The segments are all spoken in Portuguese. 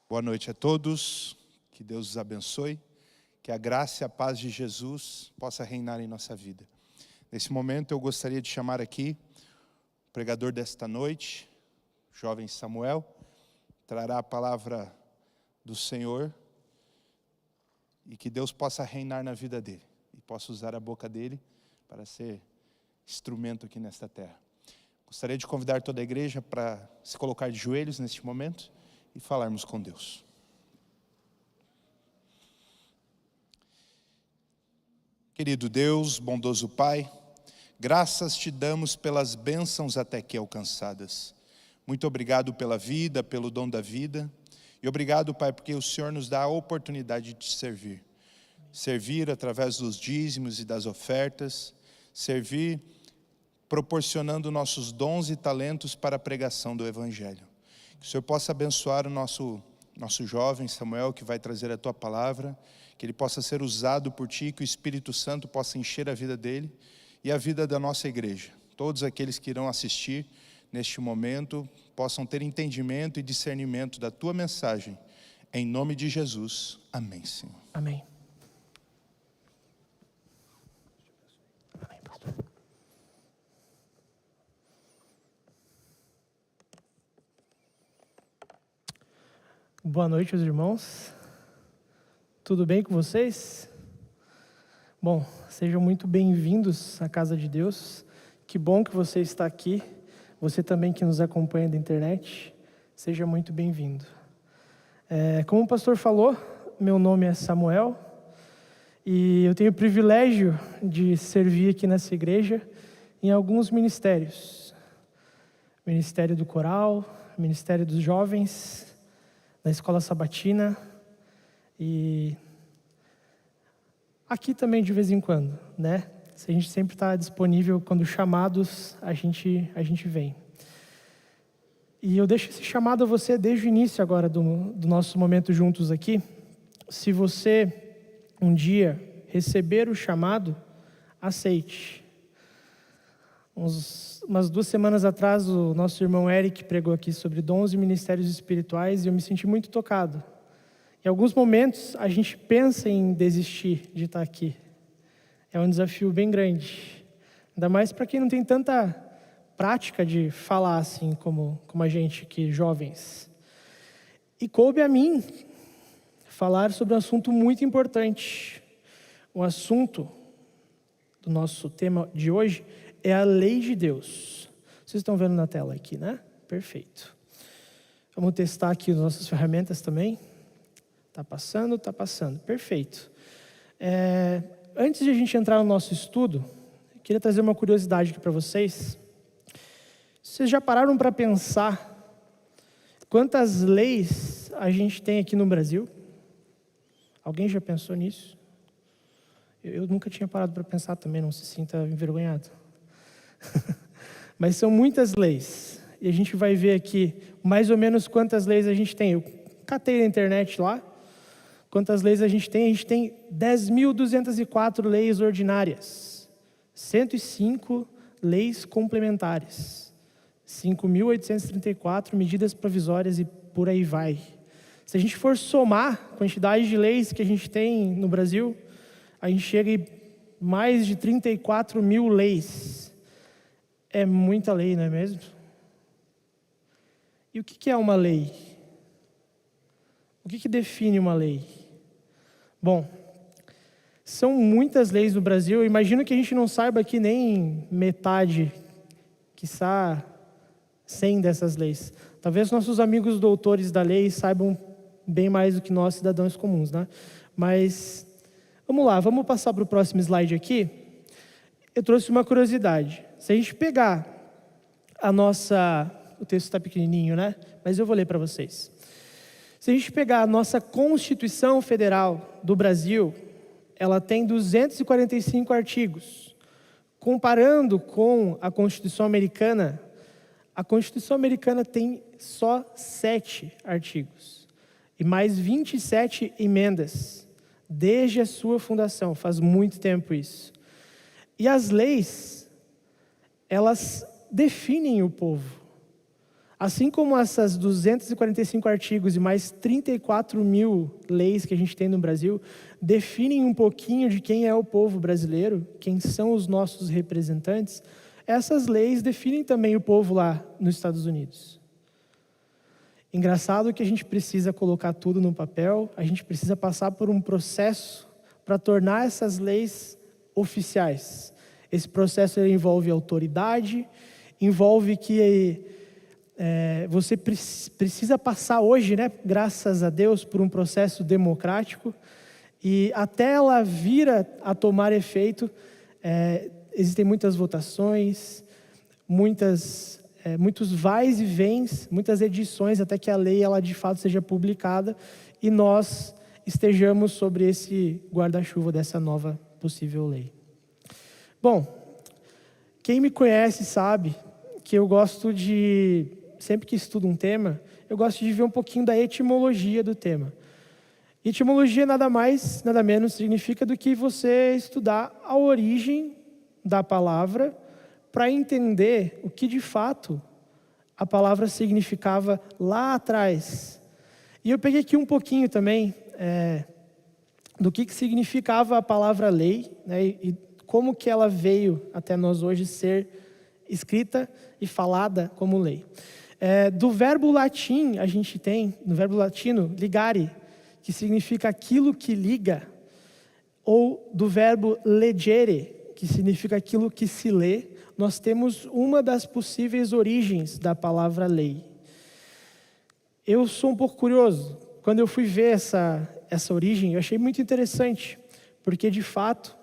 Boa noite a todos, que Deus os abençoe, que a graça e a paz de Jesus possa reinar em nossa vida. Nesse momento eu gostaria de chamar aqui o pregador desta noite, o jovem Samuel, trará a palavra do Senhor e que Deus possa reinar na vida dele e possa usar a boca dele para ser instrumento aqui nesta terra. Gostaria de convidar toda a igreja para se colocar de joelhos neste momento e falarmos com Deus. Querido Deus, bondoso Pai, graças te damos pelas bênçãos até aqui alcançadas. Muito obrigado pela vida, pelo dom da vida. E obrigado, Pai, porque o Senhor nos dá a oportunidade de te servir. Servir através dos dízimos e das ofertas. Servir proporcionando nossos dons e talentos para a pregação do Evangelho. Que o Senhor possa abençoar o nosso jovem Samuel, que vai trazer a Tua palavra, que ele possa ser usado por Ti, que o Espírito Santo possa encher a vida dele e a vida da nossa igreja. Todos aqueles que irão assistir neste momento possam ter entendimento e discernimento da Tua mensagem. Em nome de Jesus. Amém, Senhor. Amém. Amém, pastor. Boa noite, meus irmãos. Tudo bem com vocês? Bom, sejam muito bem-vindos à casa de Deus. Que bom que você está aqui. Você também que nos acompanha da internet, seja muito bem-vindo. Como o pastor falou, meu nome é Samuel e eu tenho o privilégio de servir aqui nessa igreja em alguns ministérios. Ministério do Coral, Ministério dos Jovens, na Escola Sabatina e aqui também de vez em quando, né? A gente sempre está disponível quando chamados a gente vem. E eu deixo esse chamado a você desde o início agora do nosso momento juntos aqui. Se você um dia receber o chamado, aceite. Umas 2 semanas atrás, o nosso irmão Eric pregou aqui sobre dons e ministérios espirituais e eu me senti muito tocado. Em alguns momentos, a gente pensa em desistir de estar aqui. É um desafio bem grande. Ainda mais para quem não tem tanta prática de falar assim como a gente aqui, jovens. E coube a mim falar sobre um assunto muito importante. O assunto do nosso tema de hoje é a lei de Deus. Vocês estão vendo na tela aqui, né? Perfeito. Vamos testar aqui as nossas ferramentas também. Tá passando. Perfeito. Antes de a gente entrar no nosso estudo, eu queria trazer uma curiosidade aqui para vocês. Vocês já pararam para pensar quantas leis a gente tem aqui no Brasil? Alguém já pensou nisso? Eu nunca tinha parado para pensar também, não se sinta envergonhado. Mas são muitas leis. E a gente vai ver aqui mais ou menos quantas leis a gente tem. Eu catei na internet lá. Quantas leis a gente tem? A gente tem 10.204 leis ordinárias, 105 leis complementares, 5.834 medidas provisórias e por aí vai. Se a gente for somar a quantidade de leis que a gente tem no Brasil, a gente chega em mais de 34 mil leis. É muita lei, não é mesmo? E o que é uma lei? O que define uma lei? Bom, são muitas leis no Brasil. Eu imagino que a gente não saiba aqui nem metade, quiçá 100 dessas leis. Talvez nossos amigos doutores da lei saibam bem mais do que nós, cidadãos comuns, né? Mas, vamos lá, vamos passar para o próximo slide aqui. Eu trouxe uma curiosidade. Se a gente pegar o texto está pequenininho, né? Mas eu vou ler para vocês. Se a gente pegar a nossa Constituição Federal do Brasil, ela tem 245 artigos. Comparando com a Constituição Americana tem só 7 artigos. E mais 27 emendas, desde a sua fundação. Faz muito tempo isso. E as leis, elas definem o povo. Assim como essas 245 artigos e mais 34 mil leis que a gente tem no Brasil definem um pouquinho de quem é o povo brasileiro, quem são os nossos representantes, essas leis definem também o povo lá nos Estados Unidos. Engraçado que a gente precisa colocar tudo no papel, a gente precisa passar por um processo para tornar essas leis oficiais. Esse processo envolve autoridade, envolve que você precisa passar hoje, né, graças a Deus, por um processo democrático, e até ela vir a tomar efeito, existem muitas votações, muitos vais e vens, muitas edições, até que a lei ela de fato seja publicada e nós estejamos sobre esse guarda-chuva dessa nova possível lei. Bom, quem me conhece sabe que eu gosto de, sempre que estudo um tema, eu gosto de ver um pouquinho da etimologia do tema. Etimologia nada mais, nada menos significa do que você estudar a origem da palavra para entender o que de fato a palavra significava lá atrás. E eu peguei aqui um pouquinho também do que significava a palavra lei, né, e como que ela veio até nós hoje ser escrita e falada como lei. Do verbo latim, a gente tem, no verbo latino, ligare, que significa aquilo que liga, ou do verbo legere, que significa aquilo que se lê, nós temos uma das possíveis origens da palavra lei. Eu sou um pouco curioso. Quando eu fui ver essa origem, eu achei muito interessante, porque de fato,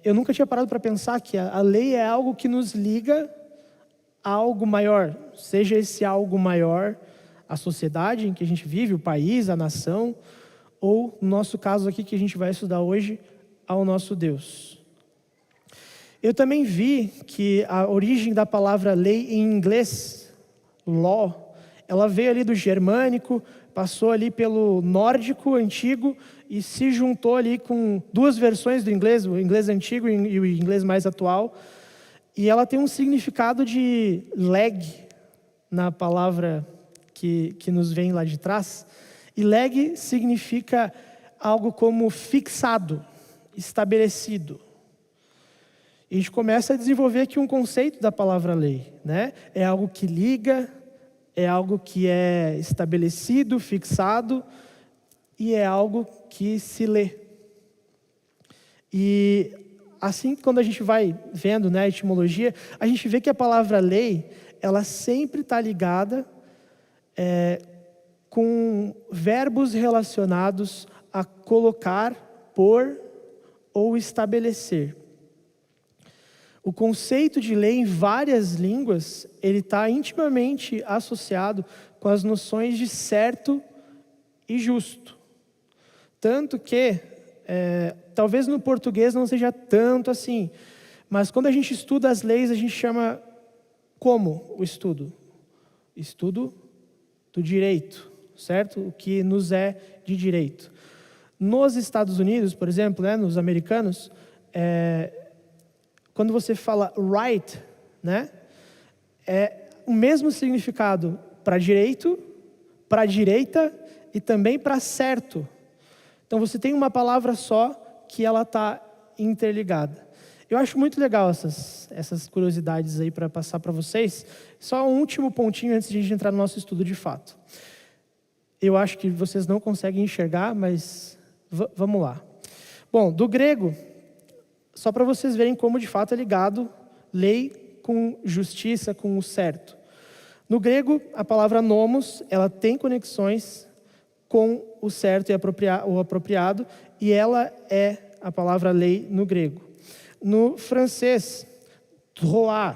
eu nunca tinha parado para pensar que a lei é algo que nos liga a algo maior, seja esse algo maior a sociedade em que a gente vive, o país, a nação, ou no nosso caso aqui que a gente vai estudar hoje, ao nosso Deus. Eu também vi que a origem da palavra lei em inglês, law, ela veio ali do germânico, passou ali pelo nórdico antigo e se juntou ali com duas versões do inglês, o inglês antigo e o inglês mais atual. E ela tem um significado de leg na palavra que nos vem lá de trás. E leg significa algo como fixado, estabelecido. E a gente começa a desenvolver aqui um conceito da palavra lei, né? É algo que liga, é algo que é estabelecido, fixado, e é algo que se lê. E assim, quando a gente vai vendo, né, a etimologia, a gente vê que a palavra lei, ela sempre está ligada com verbos relacionados a colocar, pôr ou estabelecer. O conceito de lei em várias línguas, ele está intimamente associado com as noções de certo e justo. Tanto que, talvez no português não seja tanto assim, mas quando a gente estuda as leis, a gente chama como o estudo? Estudo do direito, certo? O que nos é de direito. Nos Estados Unidos, por exemplo, né, nos americanos, quando você fala right, né, é o mesmo significado para direito, para direita e também para certo. Então você tem uma palavra só que ela está interligada. Eu acho muito legal essas curiosidades aí para passar para vocês. Só um último pontinho antes de a gente entrar no nosso estudo de fato. Eu acho que vocês não conseguem enxergar, mas vamos lá. Bom, do grego, só para vocês verem como de fato é ligado lei com justiça, com o certo. No grego, a palavra nomos, ela tem conexões com o certo e o apropriado, e ela é a palavra lei no grego. No francês, droit,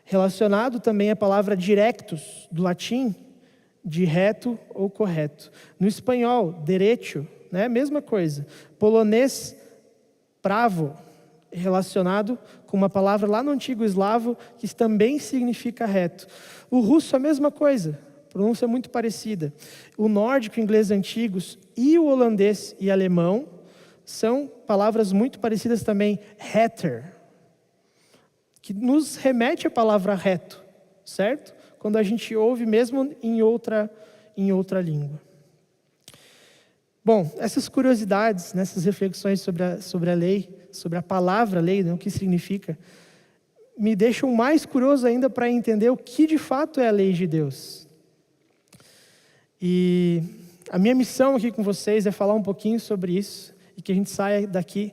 relacionado também à palavra directus, do latim, de reto ou correto. No espanhol, derecho, né, mesma coisa. Polonês, pravo, relacionado com uma palavra lá no antigo eslavo que também significa reto. O russo, a mesma coisa, pronúncia muito parecida. O nórdico, inglês antigos e o holandês e alemão são palavras muito parecidas também, retter, que nos remete à palavra reto, certo? quando a gente ouve mesmo em outra língua. Bom, essas curiosidades, nessas reflexões sobre a lei, sobre a palavra lei, né, o que significa, me deixam mais curioso ainda para entender o que de fato é a lei de Deus. E a minha missão aqui com vocês é falar um pouquinho sobre isso e que a gente saia daqui,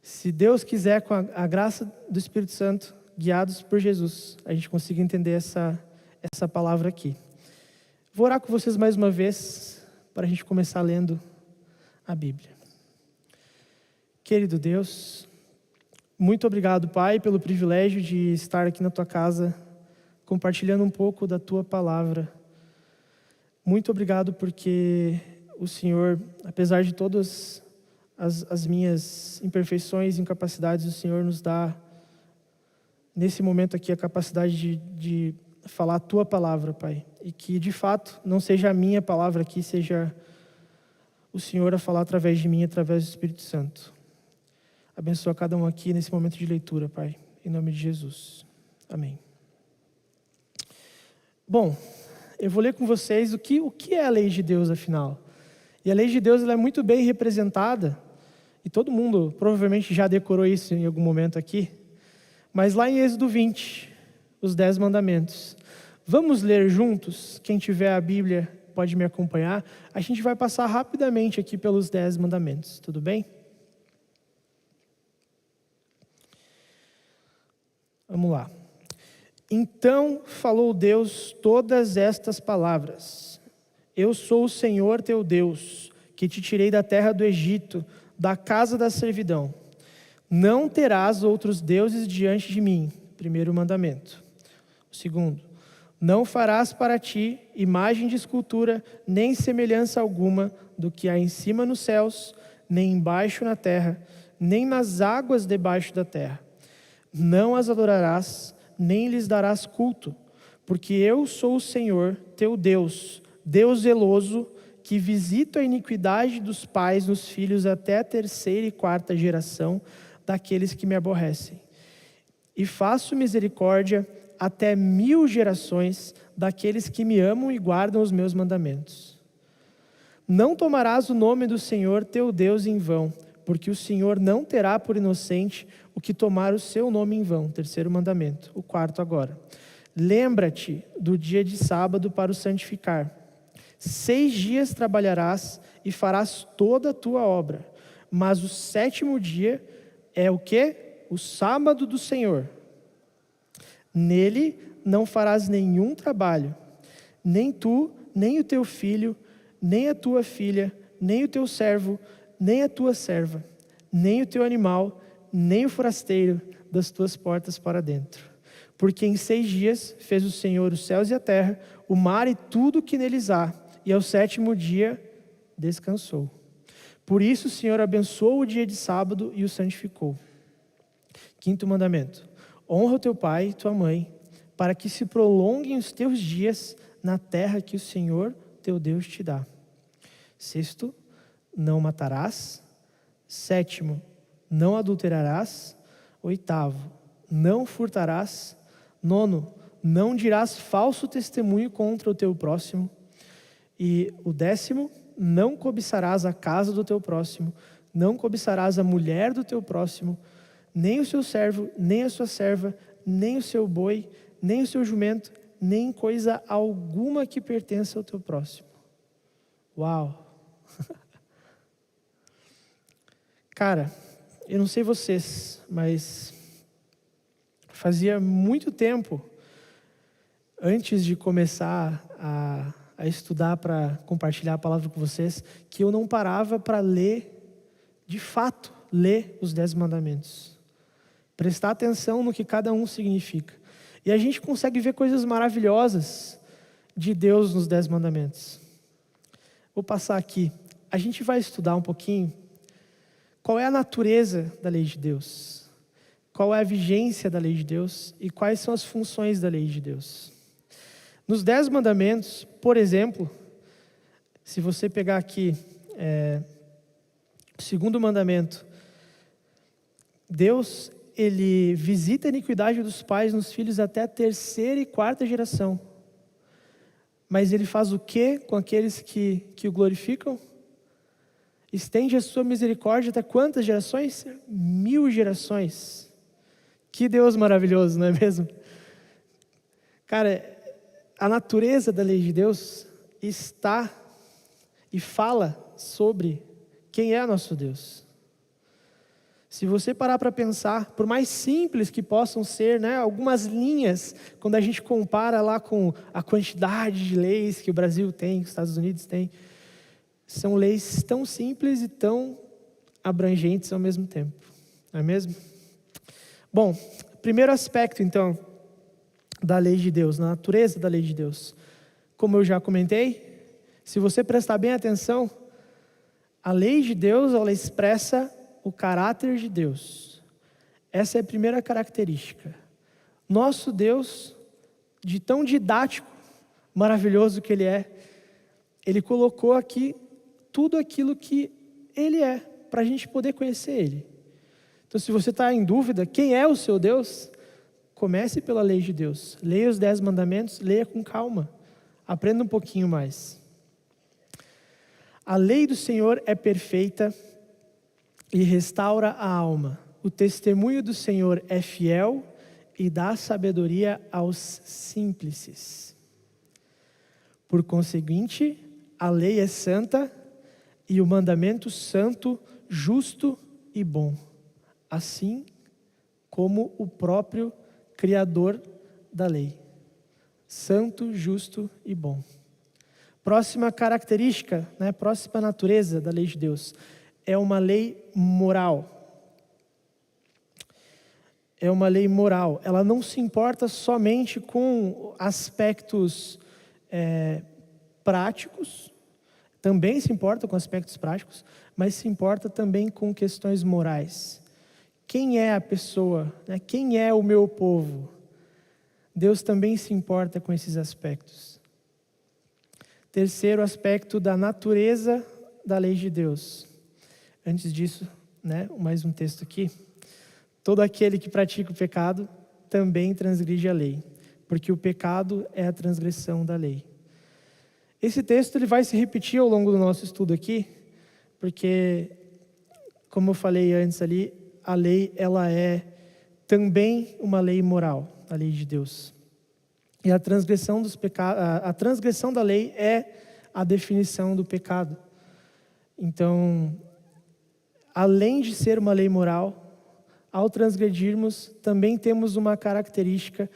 se Deus quiser, com a graça do Espírito Santo, guiados por Jesus, a gente consiga entender essa palavra aqui. Vou orar com vocês mais uma vez, para a gente começar lendo a Bíblia. Querido Deus, muito obrigado, Pai, pelo privilégio de estar aqui na Tua casa, compartilhando um pouco da Tua palavra. Muito obrigado porque o Senhor, apesar de todas as minhas imperfeições e incapacidades, o Senhor nos dá, nesse momento aqui, a capacidade de falar a Tua palavra, Pai. E que, de fato, não seja a minha palavra aqui, seja o Senhor a falar através de mim, através do Espírito Santo. Abençoa cada um aqui nesse momento de leitura, Pai. Em nome de Jesus. Amém. Bom, eu vou ler com vocês o que é a lei de Deus, afinal. E a lei de Deus ela é muito bem representada, e todo mundo provavelmente já decorou isso em algum momento aqui, mas lá em Êxodo 20, os 10 mandamentos. Vamos ler juntos? Quem tiver a Bíblia pode me acompanhar. A gente vai passar rapidamente aqui pelos 10 mandamentos, tudo bem? Vamos lá. Então falou Deus todas estas palavras: Eu sou o Senhor teu Deus, que te tirei da terra do Egito, da casa da servidão. Não terás outros deuses diante de mim. Primeiro mandamento. O segundo: Não farás para ti imagem de escultura, nem semelhança alguma do que há em cima nos céus, nem embaixo na terra, nem nas águas debaixo da terra. Não as adorarás, nem lhes darás culto, porque eu sou o Senhor, teu Deus, Deus zeloso, que visita a iniquidade dos pais nos filhos até a 3ª e 4ª geração daqueles que me aborrecem. E faço misericórdia até 1000 gerações daqueles que me amam e guardam os meus mandamentos. Não tomarás o nome do Senhor teu Deus em vão, porque o Senhor não terá por inocente o que tomar o seu nome em vão. 3º mandamento. O 4º agora. Lembra-te do dia de sábado para o santificar. 6 dias trabalharás e farás toda a tua obra, mas o 7º dia é o quê? O sábado do Senhor. Nele não farás nenhum trabalho, nem tu, nem o teu filho, nem a tua filha, nem o teu servo, nem a tua serva, nem o teu animal, nem o forasteiro das tuas portas para dentro. Porque em 6 dias fez o Senhor os céus e a terra, o mar e tudo o que neles há, e ao 7º dia descansou. Por isso o Senhor abençoou o dia de sábado e o santificou. 5º mandamento: Honra o teu pai e tua mãe, para que se prolonguem os teus dias na terra que o Senhor teu Deus te dá. 6º: Não matarás. 7º: Não adulterarás. 8º: Não furtarás. 9º: Não dirás falso testemunho contra o teu próximo. E o 10º: Não cobiçarás a casa do teu próximo. Não cobiçarás a mulher do teu próximo, nem o seu servo, nem a sua serva, nem o seu boi, nem o seu jumento, nem coisa alguma que pertença ao teu próximo. Uau! Cara, eu não sei vocês, mas fazia muito tempo, antes de começar a estudar para compartilhar a palavra com vocês, que eu não parava para ler, de fato, ler os 10 mandamentos. Prestar atenção no que cada um significa. E a gente consegue ver coisas maravilhosas de Deus nos 10 mandamentos. Vou passar aqui. A gente vai estudar um pouquinho qual é a natureza da lei de Deus, qual é a vigência da lei de Deus e quais são as funções da lei de Deus. Nos 10 mandamentos, por exemplo, se você pegar aqui o 2º mandamento, Deus, ele visita a iniquidade dos pais nos filhos até a 3ª e 4ª geração. Mas ele faz o quê com aqueles que o glorificam? Estende a sua misericórdia até quantas gerações? 1000 gerações. Que Deus maravilhoso, não é mesmo? Cara, a natureza da lei de Deus está e fala sobre quem é nosso Deus. Se você parar para pensar, por mais simples que possam ser, né, algumas linhas, quando a gente compara lá com a quantidade de leis que o Brasil tem, que os Estados Unidos têm, são leis tão simples e tão abrangentes ao mesmo tempo, não é mesmo? Bom, primeiro aspecto então da lei de Deus, na natureza da lei de Deus. Como eu já comentei, se você prestar bem atenção, a lei de Deus, ela expressa o caráter de Deus. Essa é a primeira característica. Nosso Deus, de tão didático, maravilhoso que Ele é, Ele colocou aqui tudo aquilo que Ele é, para a gente poder conhecer Ele. Então, se você está em dúvida, quem é o seu Deus? Comece pela lei de Deus. Leia os 10 mandamentos, leia com calma. Aprenda um pouquinho mais. A lei do Senhor é perfeita e restaura a alma. O testemunho do Senhor é fiel e dá sabedoria aos simples. Por conseguinte, a lei é santa e o mandamento santo, justo e bom, assim como o próprio Criador da lei. Santo, justo e bom. Próxima característica, né, próxima natureza da lei de Deus, é uma lei moral. É uma lei moral. Ela não se importa somente com aspectos práticos, também se importa com aspectos práticos, mas se importa também com questões morais. Quem é a pessoa? Né? Quem é o meu povo? Deus também se importa com esses aspectos. Terceiro aspecto da natureza da lei de Deus. Antes disso, né, mais um texto aqui. Todo aquele que pratica o pecado também transgride a lei, porque o pecado é a transgressão da lei. Esse texto ele vai se repetir ao longo do nosso estudo aqui, porque, como eu falei antes ali, a lei ela é também uma lei moral, a lei de Deus. E a transgressão dos pecados, a transgressão da lei é a definição do pecado. Então, além de ser uma lei moral, ao transgredirmos, também temos uma característica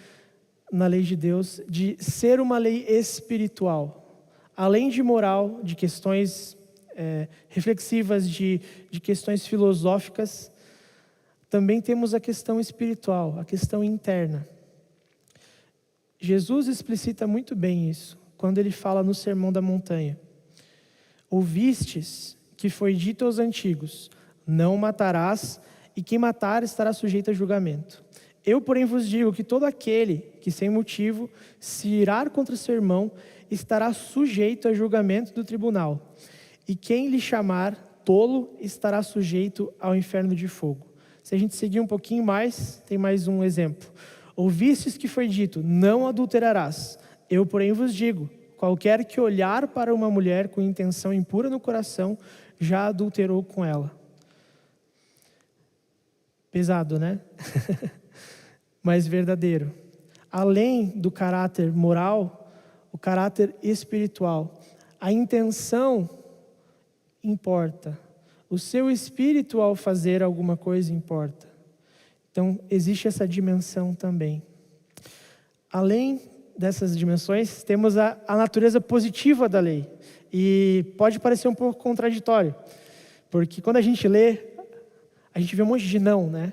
na lei de Deus de ser uma lei espiritual. Além de moral, de questões reflexivas, de questões filosóficas, também temos a questão espiritual, a questão interna. Jesus explicita muito bem isso, quando ele fala no Sermão da Montanha. Ouvistes que foi dito aos antigos, não matarás, e quem matar estará sujeito a julgamento. Eu, porém, vos digo que todo aquele que sem motivo se irar contra seu irmão estará sujeito a julgamento do tribunal. E quem lhe chamar tolo estará sujeito ao inferno de fogo. Se a gente seguir um pouquinho mais, tem mais um exemplo. Ouvistes que foi dito, não adulterarás. Eu, porém, vos digo, qualquer que olhar para uma mulher com intenção impura no coração, já adulterou com ela. Pesado, né? Mas verdadeiro. Além do caráter moral, o caráter espiritual. A intenção importa. O seu espírito ao fazer alguma coisa importa. Então, existe essa dimensão também. Além dessas dimensões, temos a natureza positiva da lei. E pode parecer um pouco contraditório, porque quando a gente lê, a gente vê um monte de não, né?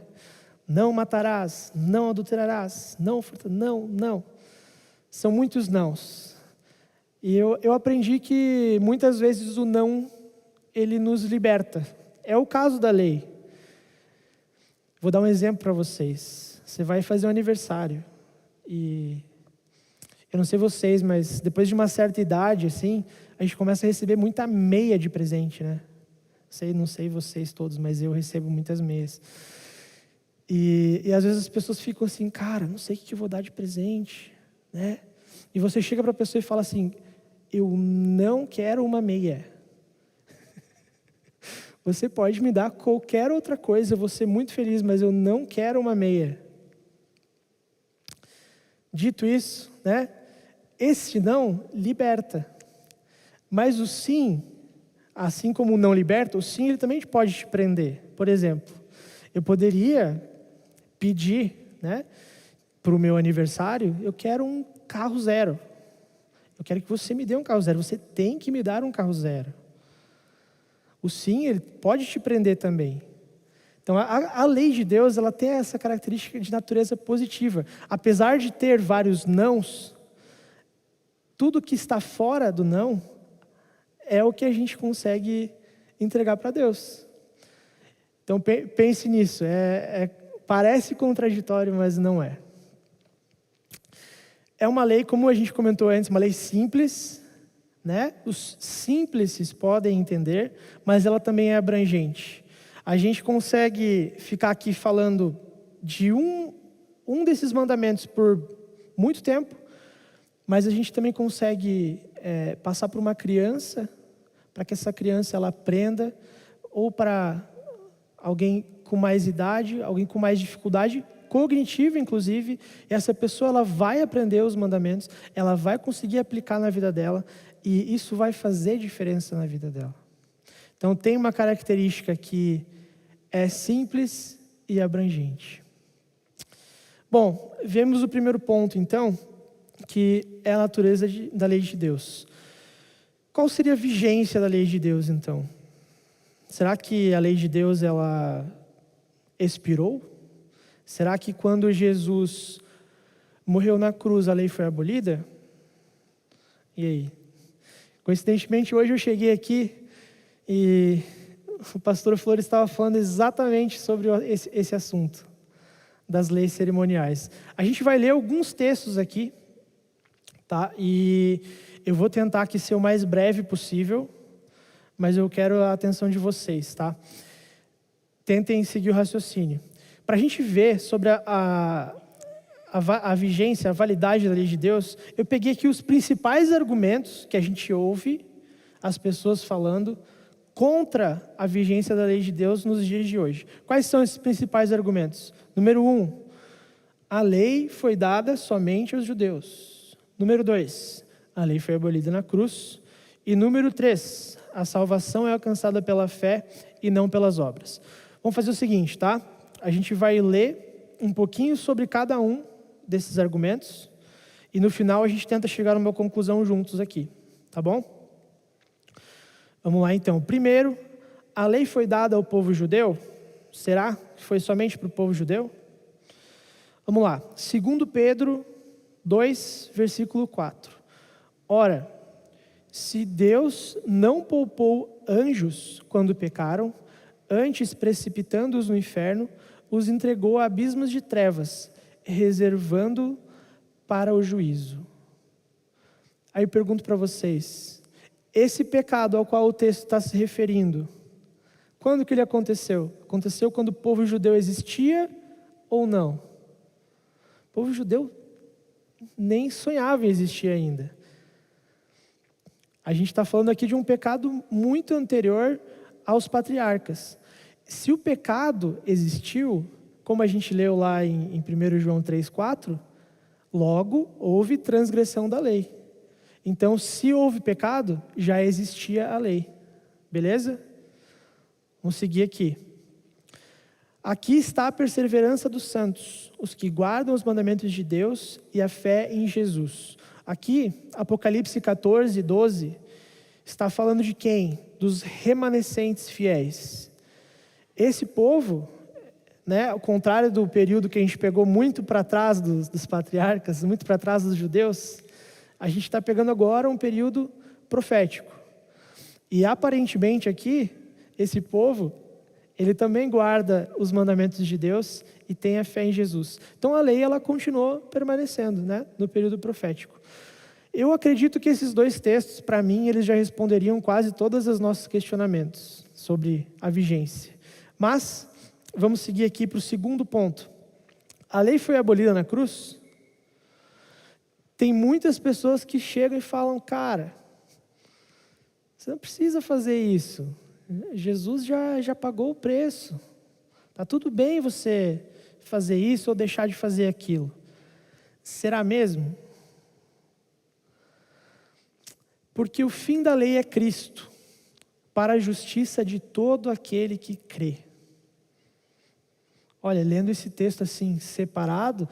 Não matarás, não adulterarás, não. São muitos nãos. E eu aprendi que muitas vezes o não, ele nos liberta. É o caso da lei. Vou dar um exemplo para vocês. Você vai fazer um aniversário. E eu não sei vocês, mas depois de uma certa idade, assim, a gente começa a receber muita meia de presente, né? Não sei vocês todos, mas eu recebo muitas meias. E às vezes as pessoas ficam assim, cara, não sei o que eu vou dar de presente, né? E você chega para a pessoa e fala assim, eu não quero uma meia. Você pode me dar qualquer outra coisa, eu vou ser muito feliz, mas eu não quero uma meia. Dito isso, né? Esse não liberta. Mas o sim, assim como o não liberta, o sim ele também pode te prender. Por exemplo, eu poderia pedir, né, para o meu aniversário, eu quero um carro zero. Eu quero que você me dê um carro zero. Você tem que me dar um carro zero. O sim, ele pode te prender também. Então, a lei de Deus, ela tem essa característica de natureza positiva. Apesar de ter vários nãos, tudo que está fora do não é o que a gente consegue entregar para Deus. Então, pense nisso. Parece contraditório, mas não é. É uma lei, como a gente comentou antes, uma lei simples, né? Os simples podem entender, mas ela também é abrangente. A gente consegue ficar aqui falando de um desses mandamentos por muito tempo, mas a gente também consegue passar por uma criança, para que essa criança ela aprenda, ou para alguém com mais idade, alguém com mais dificuldade cognitiva, inclusive, e essa pessoa ela vai aprender os mandamentos, ela vai conseguir aplicar na vida dela, e isso vai fazer diferença na vida dela. Então, tem uma característica que é simples e abrangente. Bom, vemos o primeiro ponto, então, que é a natureza da lei de Deus. Qual seria a vigência da lei de Deus, então? Será que a lei de Deus, ela expirou? Será que quando Jesus morreu na cruz, a lei foi abolida? E aí? Coincidentemente, hoje eu cheguei aqui e o pastor Flores estava falando exatamente sobre esse assunto das leis cerimoniais. A gente vai ler alguns textos aqui, tá? E eu vou tentar aqui ser o mais breve possível, mas eu quero a atenção de vocês, tá? Tentem seguir o raciocínio. Para a gente ver sobre a vigência, a validade da lei de Deus, eu peguei aqui os principais argumentos que a gente ouve as pessoas falando contra a vigência da lei de Deus nos dias de hoje. Quais são esses principais argumentos? Número 1, a lei foi dada somente aos judeus. Número 2, a lei foi abolida na cruz. E número 3, a salvação é alcançada pela fé e não pelas obras. Vamos fazer o seguinte, tá? A gente vai ler um pouquinho sobre cada um desses argumentos e no final a gente tenta chegar a uma conclusão juntos aqui, tá bom? Vamos lá então. Primeiro, a lei foi dada ao povo judeu? Será que foi somente para o povo judeu? Vamos lá. 2 Pedro 2, versículo 4. Ora, se Deus não poupou anjos quando pecaram, antes precipitando-os no inferno, os entregou a abismos de trevas, reservando para o juízo. Aí eu pergunto para vocês, esse pecado ao qual o texto está se referindo, quando que ele aconteceu? Aconteceu quando o povo judeu existia ou não? O povo judeu nem sonhava em existir ainda. A gente está falando aqui de um pecado muito anterior aos patriarcas. Se o pecado existiu, como a gente leu lá em 1 João 3,4, logo houve transgressão da lei. Então, se houve pecado, já existia a lei. Beleza? Vamos seguir aqui. Aqui está a perseverança dos santos, os que guardam os mandamentos de Deus e a fé em Jesus. Aqui, Apocalipse 14, 12, está falando de quem? Dos remanescentes fiéis. Esse povo, né, ao contrário do período que a gente pegou muito para trás dos patriarcas, muito para trás dos judeus, a gente está pegando agora um período profético. E aparentemente aqui, esse povo, ele também guarda os mandamentos de Deus e tem a fé em Jesus. Então a lei ela continuou permanecendo, né, no período profético. Eu acredito que esses dois textos, para mim, eles já responderiam quase todos os nossos questionamentos sobre a vigência. Mas vamos seguir aqui para o segundo ponto. A lei foi abolida na cruz? Tem muitas pessoas que chegam e falam, cara, você não precisa fazer isso. Jesus já pagou o preço. Está tudo bem você fazer isso ou deixar de fazer aquilo. Será mesmo? Porque o fim da lei é Cristo, para a justiça de todo aquele que crê. Olha, lendo esse texto assim, separado,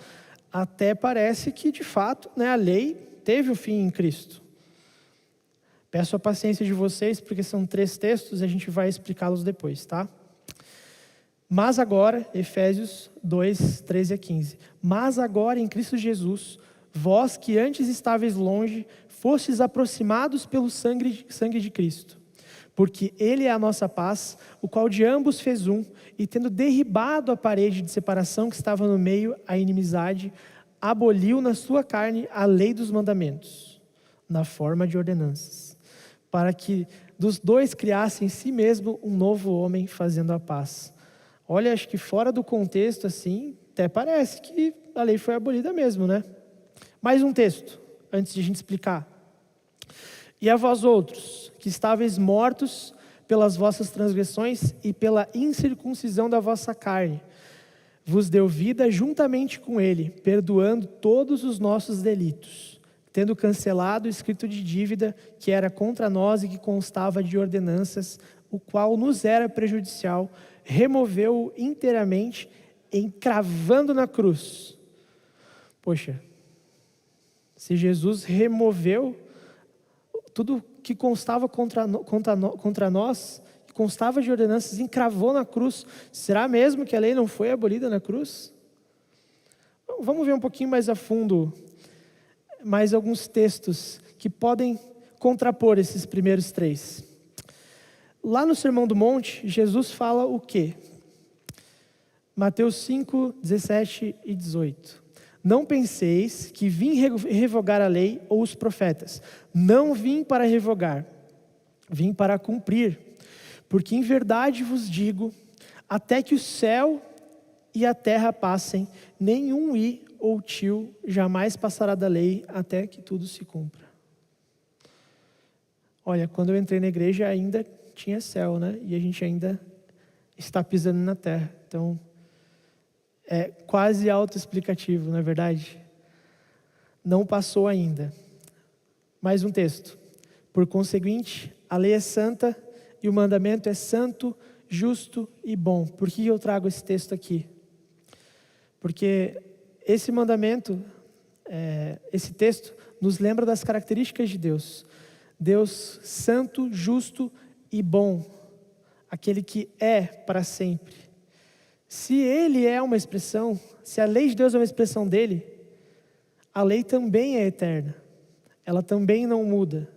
até parece que, de fato, né, a lei teve o fim em Cristo. Peço a paciência de vocês, porque são 3 textos e a gente vai explicá-los depois, tá? Mas agora, Efésios 2, 13 a 15. Mas agora em Cristo Jesus, vós que antes estáveis longe, fostes aproximados pelo sangue de Cristo. Porque Ele é a nossa paz, o qual de ambos fez um, e tendo derribado a parede de separação que estava no meio, a inimizade, aboliu na sua carne a lei dos mandamentos, na forma de ordenanças, para que dos dois criasse em si mesmo um novo homem fazendo a paz. Olha, acho que fora do contexto assim, até parece que a lei foi abolida mesmo, né? Mais um texto, antes de a gente explicar. E a vós outros, que estáveis mortos pelas vossas transgressões e pela incircuncisão da vossa carne, vos deu vida juntamente com ele, perdoando todos os nossos delitos, tendo cancelado o escrito de dívida que era contra nós e que constava de ordenanças, o qual nos era prejudicial, removeu-o inteiramente, encravando na cruz. Poxa, se Jesus removeu tudo que constava contra nós, que constava de ordenanças, encravou na cruz, será mesmo que a lei não foi abolida na cruz? Vamos ver um pouquinho mais a fundo, mais alguns textos que podem contrapor esses primeiros 3. Lá no Sermão do Monte, Jesus fala o quê? Mateus 5, 17 e 18. Não penseis que vim revogar a lei ou os profetas. Não vim para revogar, vim para cumprir. Porque em verdade vos digo, até que o céu e a terra passem, nenhum i ou tio jamais passará da lei até que tudo se cumpra. Olha, quando eu entrei na igreja ainda tinha céu, né? E a gente ainda está pisando na terra. Então, é quase autoexplicativo, não é verdade? Não passou ainda. Mais um texto. Por conseguinte, a lei é santa e o mandamento é santo, justo e bom. Por que eu trago esse texto aqui? Porque esse mandamento, esse texto, nos lembra das características de Deus. Deus santo, justo e bom. Aquele que é para sempre. Se Ele é uma expressão, se a lei de Deus é uma expressão dele, a lei também é eterna. Ela também não muda.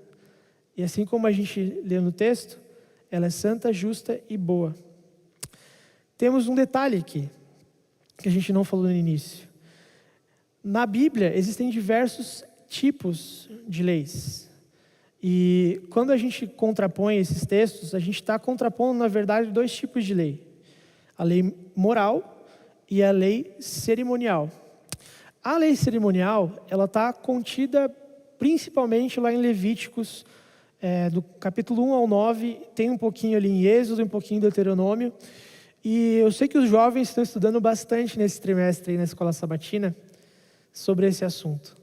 E assim como a gente lê no texto, ela é santa, justa e boa. Temos um detalhe aqui, que a gente não falou no início. Na Bíblia, existem diversos tipos de leis. E quando a gente contrapõe esses textos, a gente está contrapondo, na verdade, 2 tipos de lei. A lei moral e a lei cerimonial. A lei cerimonial, ela está contida principalmente lá em Levíticos, do capítulo 1 ao 9, tem um pouquinho ali em Êxodo, um pouquinho em Deuteronômio. E eu sei que os jovens estão estudando bastante nesse trimestre aí na escola sabatina sobre esse assunto.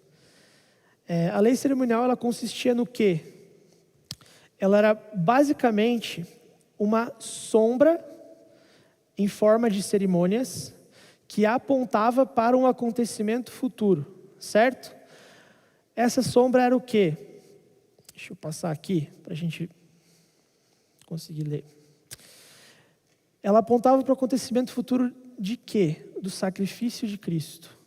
A lei cerimonial, ela consistia no quê? Ela era basicamente uma sombra em forma de cerimônias que apontava para um acontecimento futuro, certo? Essa sombra era o quê? Deixa eu passar aqui para a gente conseguir ler. Ela apontava para o acontecimento futuro de quê? Do sacrifício de Cristo.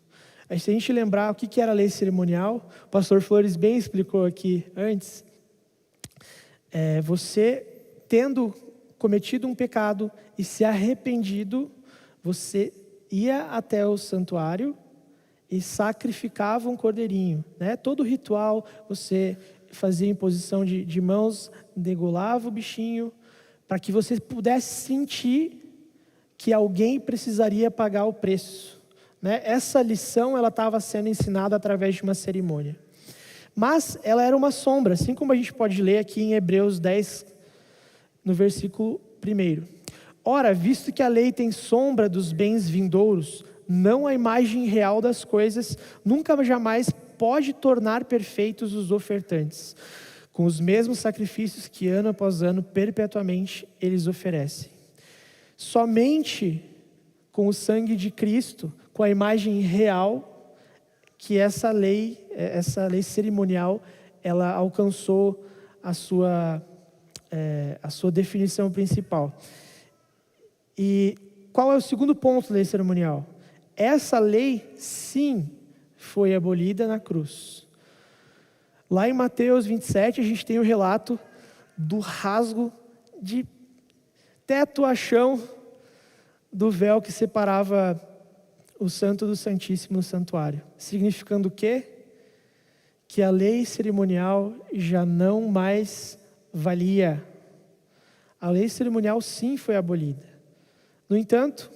Aí, se a gente lembrar o que era a lei cerimonial, o pastor Flores bem explicou aqui antes, você tendo cometido um pecado e se arrependido, você ia até o santuário e sacrificava um cordeirinho, né? Todo ritual, você fazia imposição de mãos, degolava o bichinho, para que você pudesse sentir que alguém precisaria pagar o preço, né? Essa lição ela estava sendo ensinada através de uma cerimônia. Mas ela era uma sombra, assim como a gente pode ler aqui em Hebreus 10, no versículo 1. Ora, visto que a lei tem sombra dos bens vindouros, não a imagem real das coisas, nunca jamais pode tornar perfeitos os ofertantes, com os mesmos sacrifícios que ano após ano, perpetuamente, eles oferecem. Somente com o sangue de Cristo, com a imagem real, que essa lei cerimonial, ela alcançou a sua definição principal. E qual é o segundo ponto da lei cerimonial? Essa lei, sim, foi abolida na cruz. Lá em Mateus 27, a gente tem o relato do rasgo de teto a chão do véu que separava o Santo do Santíssimo no santuário. Significando o quê? Que a lei cerimonial já não mais valia. A lei cerimonial sim foi abolida. No entanto,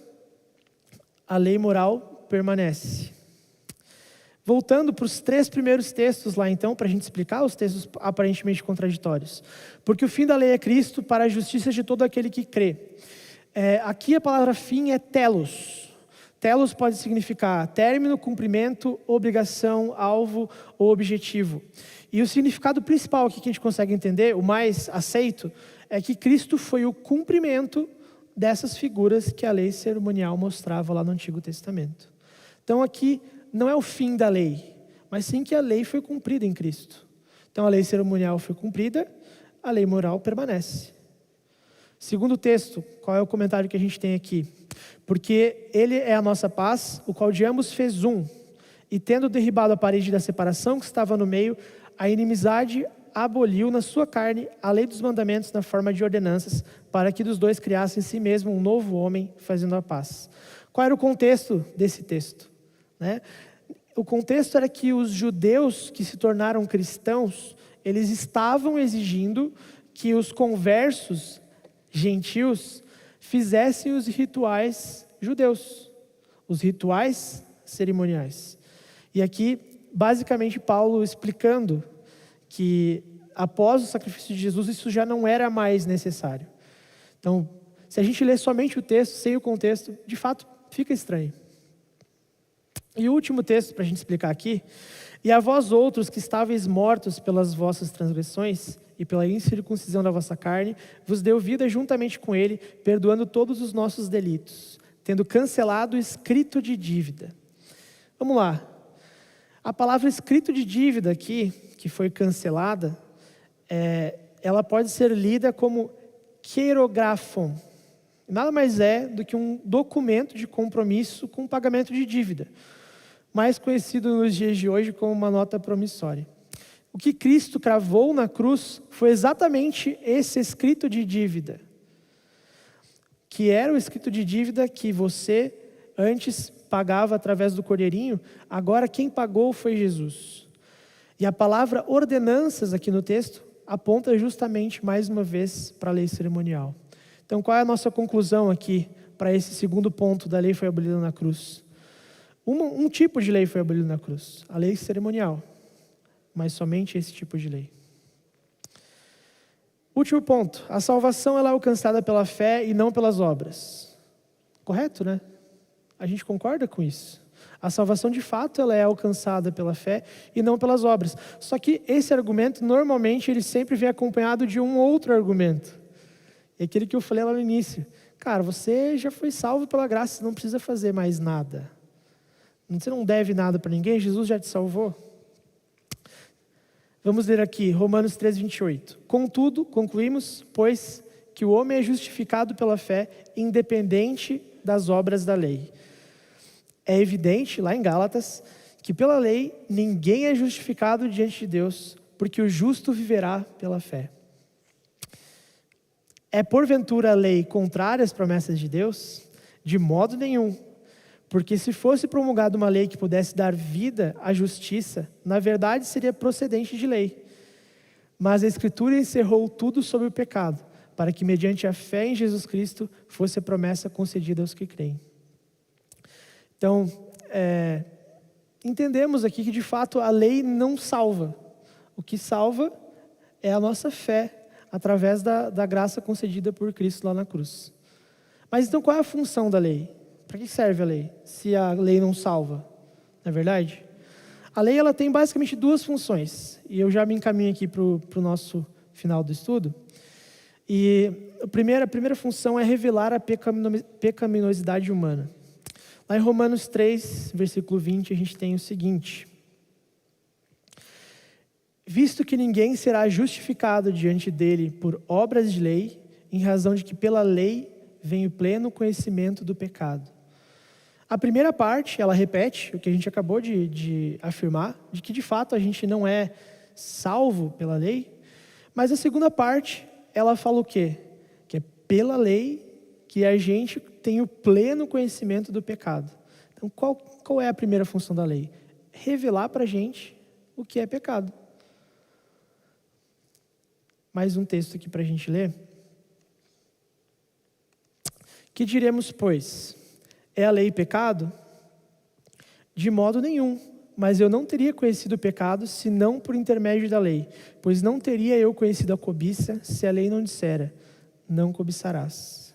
a lei moral permanece. Voltando para os 3 primeiros textos lá então, para a gente explicar os textos aparentemente contraditórios. Porque o fim da lei é Cristo para a justiça de todo aquele que crê. Aqui a palavra fim é telos. Telos pode significar término, cumprimento, obrigação, alvo ou objetivo. E o significado principal aqui que a gente consegue entender, o mais aceito, é que Cristo foi o cumprimento dessas figuras que a lei cerimonial mostrava lá no Antigo Testamento. Então aqui não é o fim da lei, mas sim que a lei foi cumprida em Cristo. Então a lei cerimonial foi cumprida, a lei moral permanece. Segundo texto, qual é o comentário que a gente tem aqui? Porque ele é a nossa paz, o qual de ambos fez um, e tendo derribado a parede da separação que estava no meio, a inimizade aboliu na sua carne a lei dos mandamentos na forma de ordenanças, para que dos dois criassem em si mesmo um novo homem, fazendo a paz. Qual era o contexto desse texto? O contexto era que os judeus que se tornaram cristãos, eles estavam exigindo que os conversos gentios fizessem os rituais judeus, os rituais cerimoniais. E aqui, basicamente, Paulo explicando que após o sacrifício de Jesus, isso já não era mais necessário. Então, se a gente lê somente o texto, sem o contexto, de fato, fica estranho. E o último texto para a gente explicar aqui: e a vós outros que estáveis mortos pelas vossas transgressões e pela incircuncisão da vossa carne, vos deu vida juntamente com ele, perdoando todos os nossos delitos, tendo cancelado o escrito de dívida. Vamos lá. A palavra escrito de dívida aqui, que foi cancelada, ela pode ser lida como queirografon. Nada mais é do que um documento de compromisso com pagamento de dívida, mais conhecido nos dias de hoje como uma nota promissória. O que Cristo cravou na cruz foi exatamente esse escrito de dívida, que era o escrito de dívida que você antes pagava através do cordeirinho, agora quem pagou foi Jesus. E a palavra ordenanças aqui no texto aponta justamente mais uma vez para a lei cerimonial. Então qual é a nossa conclusão aqui para esse segundo ponto da lei foi abolida na cruz? Um tipo de lei foi abolido na cruz, a lei cerimonial, mas somente esse tipo de lei. Último ponto, a salvação ela é alcançada pela fé e não pelas obras. Correto, né? A gente concorda com isso. A salvação de fato ela é alcançada pela fé e não pelas obras. Só que esse argumento normalmente ele sempre vem acompanhado de um outro argumento. É aquele que eu falei lá no início. Cara, você já foi salvo pela graça, você não precisa fazer mais nada. Você não deve nada para ninguém, Jesus já te salvou. Vamos ler aqui, Romanos 3:28. Contudo, concluímos, pois, que o homem é justificado pela fé, independente das obras da lei. É evidente, lá em Gálatas, que pela lei ninguém é justificado diante de Deus, porque o justo viverá pela fé. É porventura a lei contrária às promessas de Deus? De modo nenhum. Porque se fosse promulgada uma lei que pudesse dar vida à justiça, na verdade seria procedente de lei. Mas a Escritura encerrou tudo sobre o pecado, para que mediante a fé em Jesus Cristo fosse a promessa concedida aos que creem. Então, entendemos aqui que de fato a lei não salva. O que salva é a nossa fé, através da graça concedida por Cristo lá na cruz. Mas então qual é a função da lei? Para que serve a lei, se a lei não salva? Não é verdade? A lei ela tem basicamente duas funções, e eu já me encaminho aqui para o nosso final do estudo. E a primeira função é revelar a pecaminosidade humana. Lá em Romanos 3, versículo 20, a gente tem o seguinte: visto que ninguém será justificado diante dele por obras de lei, em razão de que pela lei vem o pleno conhecimento do pecado. A primeira parte, ela repete o que a gente acabou de afirmar, de que de fato a gente não é salvo pela lei, mas a segunda parte, ela fala o quê? Que é pela lei que a gente tem o pleno conhecimento do pecado. Então, qual é a primeira função da lei? Revelar para a gente o que é pecado. Mais um texto aqui para a gente ler. Que diremos, pois? É a lei pecado? De modo nenhum, mas eu não teria conhecido o pecado senão por intermédio da lei, pois não teria eu conhecido a cobiça se a lei não dissera, não cobiçarás.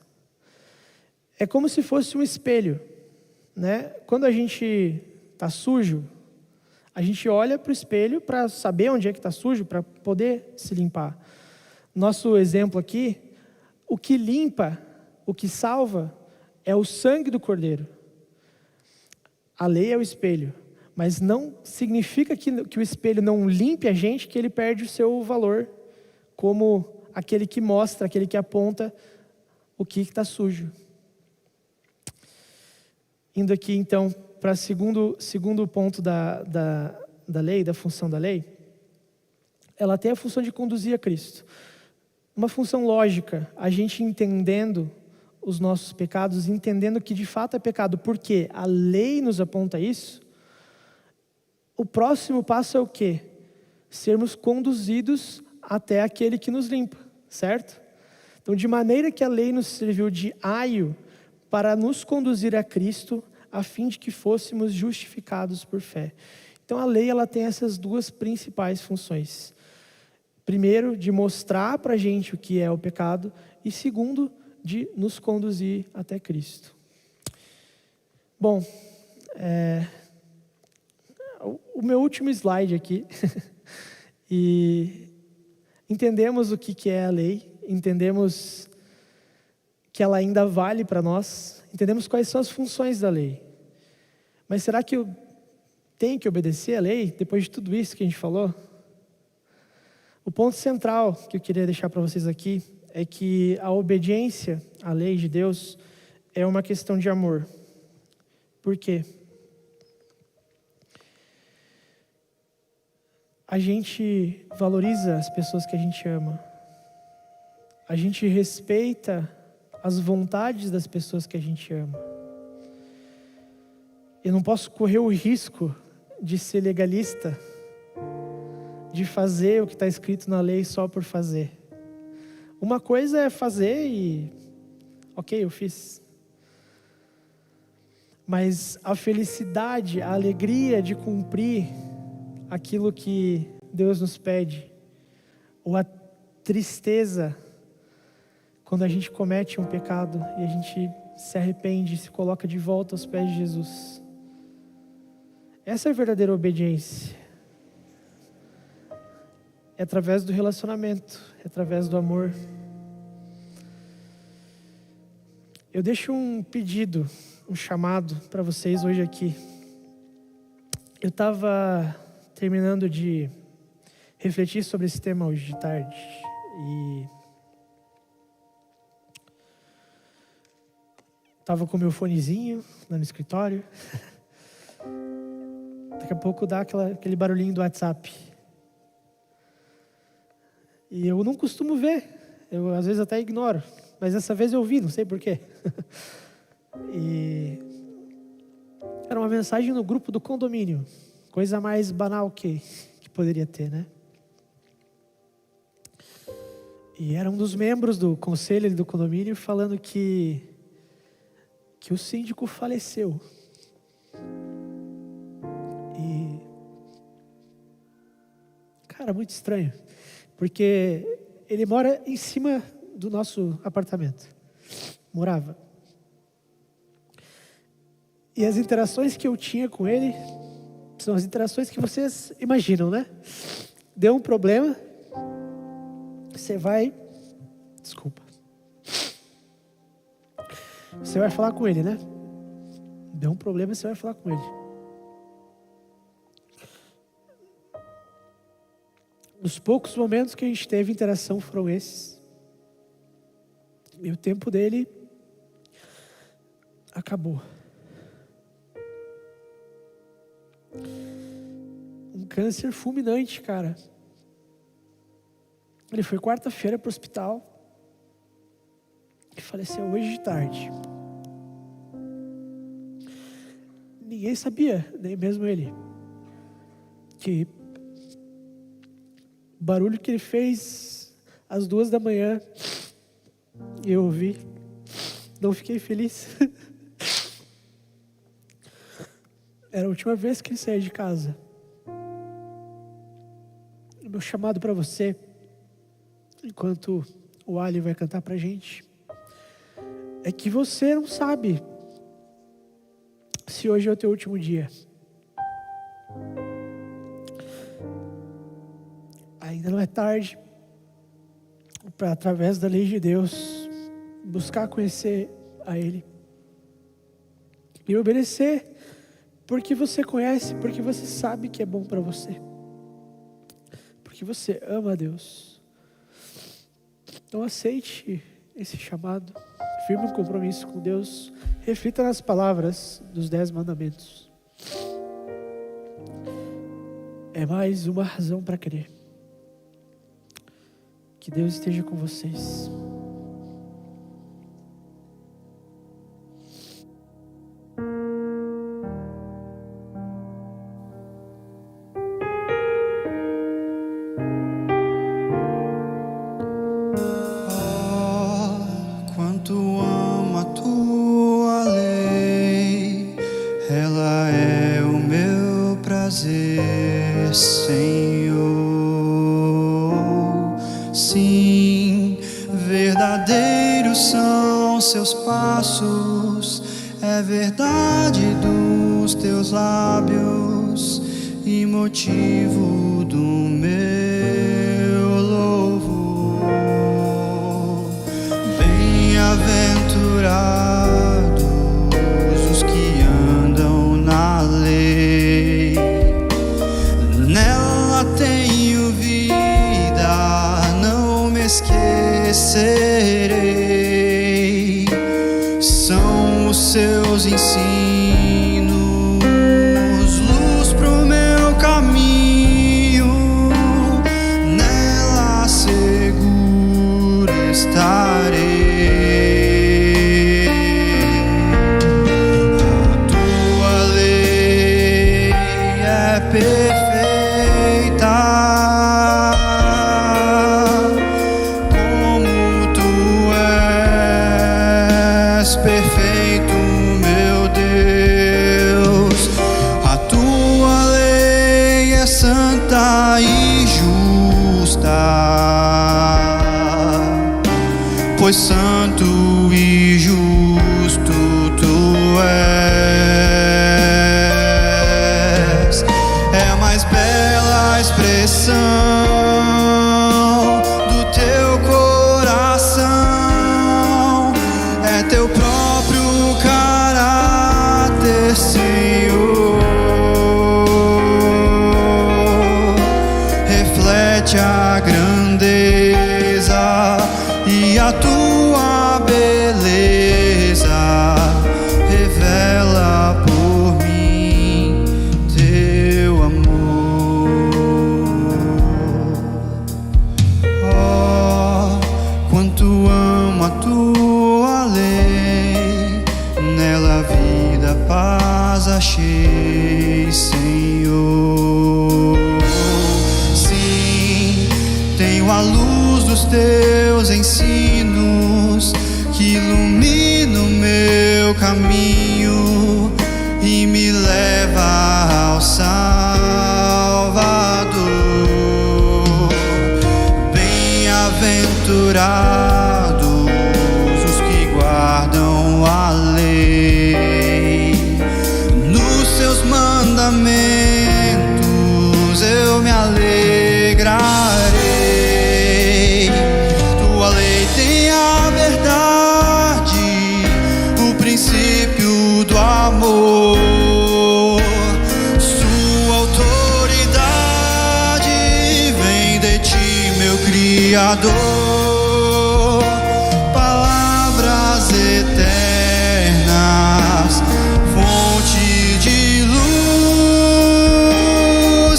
É como se fosse um espelho, né? Quando a gente está sujo, a gente olha para o espelho para saber onde é que está sujo, para poder se limpar. Nosso exemplo aqui, o que limpa, o que salva, é o sangue do Cordeiro. A lei é o espelho, mas não significa que o espelho não limpe a gente, que ele perde o seu valor, como aquele que mostra, aquele que aponta o que está sujo. Indo aqui então para o segundo ponto da lei, da função da lei, ela tem a função de conduzir a Cristo. Uma função lógica, a gente entendendo os nossos pecados, entendendo que de fato é pecado, porque a lei nos aponta isso. O próximo passo é o quê? Sermos conduzidos até aquele que nos limpa, certo? Então, de maneira que a lei nos serviu de aio para nos conduzir a Cristo, a fim de que fôssemos justificados por fé. Então, a lei ela tem essas duas principais funções. Primeiro, de mostrar para a gente o que é o pecado, e segundo, de nos conduzir até Cristo. Bom, o meu último slide aqui, e entendemos o que é a lei, entendemos que ela ainda vale para nós, entendemos quais são as funções da lei. Mas será que eu tenho que obedecer a lei, depois de tudo isso que a gente falou? O ponto central que eu queria deixar para vocês aqui é que a obediência à lei de Deus é uma questão de amor. Por quê? A gente valoriza as pessoas que a gente ama. A gente respeita as vontades das pessoas que a gente ama. Eu não posso correr o risco de ser legalista, de fazer o que está escrito na lei só por fazer. Uma coisa é fazer e, ok, eu fiz. Mas a felicidade, a alegria de cumprir aquilo que Deus nos pede, ou a tristeza quando a gente comete um pecado e a gente se arrepende e se coloca de volta aos pés de Jesus. Essa é a verdadeira obediência. É através do relacionamento, é através do amor. Eu deixo um pedido, um chamado para vocês hoje aqui. Eu estava terminando de refletir sobre esse tema hoje de tarde e estava com meu fonezinho lá no escritório. Daqui a pouco dá aquele barulhinho do WhatsApp. E eu não costumo ver, eu às vezes até ignoro, mas dessa vez eu vi, não sei porquê. E era uma mensagem no grupo do condomínio, coisa mais banal que poderia ter, né? E era um dos membros do conselho do condomínio falando que o síndico faleceu. E, cara, muito estranho, porque ele mora em cima do nosso apartamento. Morava. E as interações que eu tinha com ele são as interações que vocês imaginam, né? Deu um problema, você vai... Desculpa. Você vai falar com ele, né? Deu um problema, você vai falar com ele. Os poucos momentos que a gente teve interação foram esses. E o tempo dele acabou. Um câncer fulminante, cara. Ele foi quarta-feira para o hospital e faleceu hoje de tarde. Ninguém sabia, nem mesmo ele, que o barulho que ele fez às 2 da manhã, eu ouvi, não fiquei feliz. Era a última vez que ele saía de casa. O meu chamado para você, enquanto o Ali vai cantar pra gente, é que você não sabe se hoje é o teu último dia. Ainda não é tarde para, através da lei de Deus, buscar conhecer a Ele e obedecer, porque você conhece, porque você sabe que é bom para você, porque você ama a Deus. Então aceite esse chamado, firme um compromisso com Deus, reflita nas palavras dos 10 mandamentos. É mais uma razão para crer. Que Deus esteja com vocês. Sim, verdadeiros são seus passos, é verdade dos teus lábios e motivo do meu louvor. Bem-aventurados os que andam na lei, nela tenho vida, não me esquecerei. São os seus ensinos, luz pro meu caminho, nela seguro estarei. A tua lei é perfeita, perfeito, meu Deus. A tua lei é santa e justa, pois santo e justo tu és. É a mais bela expressão do teu coração, é teu próprio caráter, Senhor. Reflete a grandeza e a tua beleza, revela por mim teu amor. Oh, quanto amo a tua lei, nela vida, paz achei, Senhor. Sim, tenho a luz dos teus ensinos que ilumina o meu caminho e me leva ao Salvador. Bem-aventurados os que guardam a lei, nos seus mandamentos eu me alegrarei. Tua lei tem a verdade, o princípio do amor. Sua autoridade vem de ti, meu Criador. Palavras eternas, fonte de luz,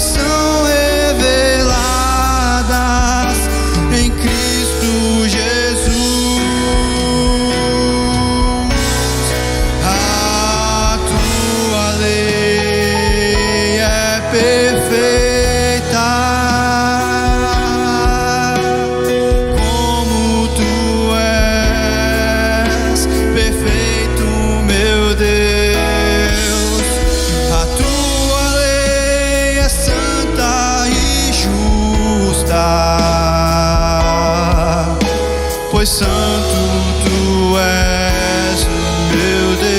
são reveladas em Cristo Jesus. A tua lei é perfeita, como tu és perfeito, meu Deus. A tua lei é santa e justa, pois santo tu és, meu Deus.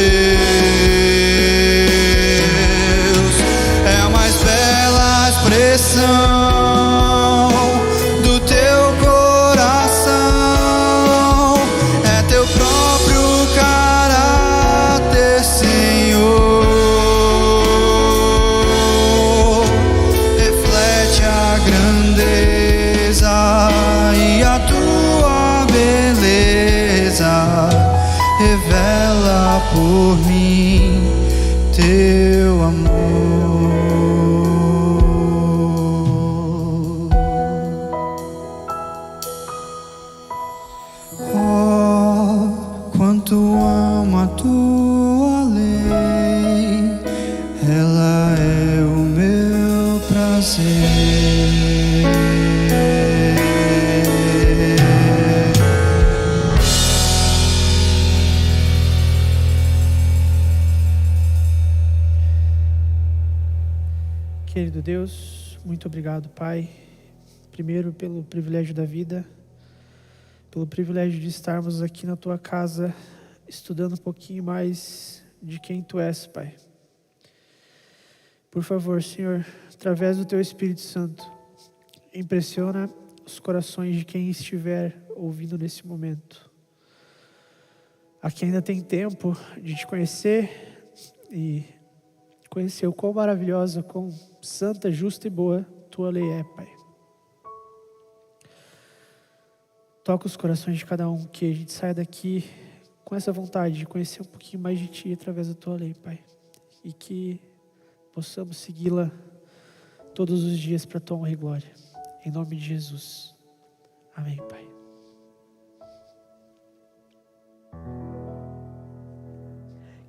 É a mais bela expressão do teu coração, é teu próprio caráter, Senhor. Reflete a grandeza e a tua beleza, revela por mim teu amor. Oh, quanto amo a tua lei, ela é o meu prazer. Querido Deus, muito obrigado, Pai. Primeiro, pelo privilégio da vida, pelo privilégio de estarmos aqui na Tua casa, estudando um pouquinho mais de quem Tu és, Pai. Por favor, Senhor, através do Teu Espírito Santo, impressiona os corações de quem estiver ouvindo nesse momento. A quem ainda tem tempo de Te conhecer e conhecer o quão maravilhosa, quão santa, justa e boa Tua lei é, Pai. Toca os corações de cada um, que a gente saia daqui com essa vontade de conhecer um pouquinho mais de Ti através da Tua lei, Pai. E que possamos segui-la todos os dias para a Tua honra e glória. Em nome de Jesus. Amém, Pai.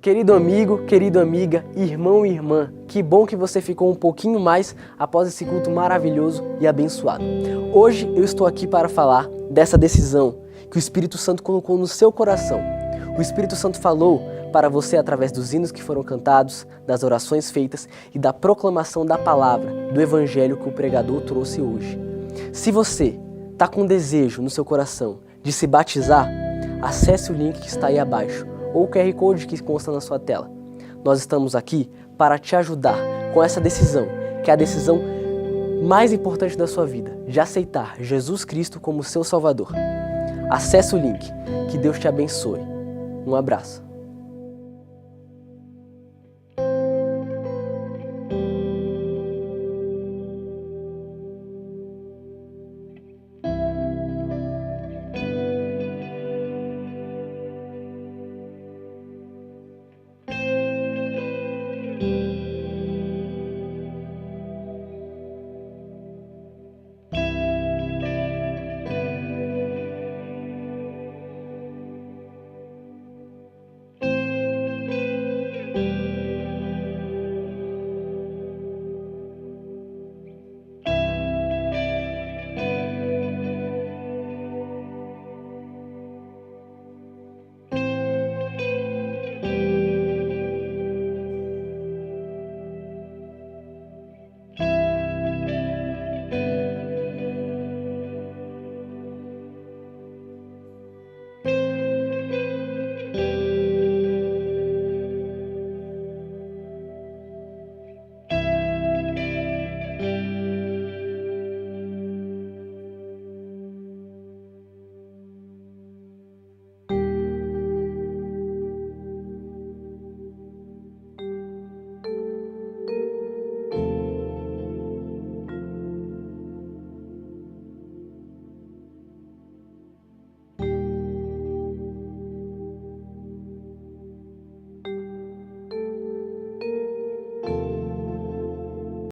Querido amigo, querida amiga, irmão e irmã, que bom que você ficou um pouquinho mais após esse culto maravilhoso e abençoado. Hoje eu estou aqui para falar dessa decisão que o Espírito Santo colocou no seu coração. O Espírito Santo falou para você através dos hinos que foram cantados, das orações feitas e da proclamação da palavra, do evangelho que o pregador trouxe hoje. Se você está com desejo no seu coração de se batizar, acesse o link que está aí abaixo, ou o QR Code que consta na sua tela. Nós estamos aqui para te ajudar com essa decisão, que é a decisão mais importante da sua vida, de aceitar Jesus Cristo como seu Salvador. Acesse o link. Que Deus te abençoe. Um abraço.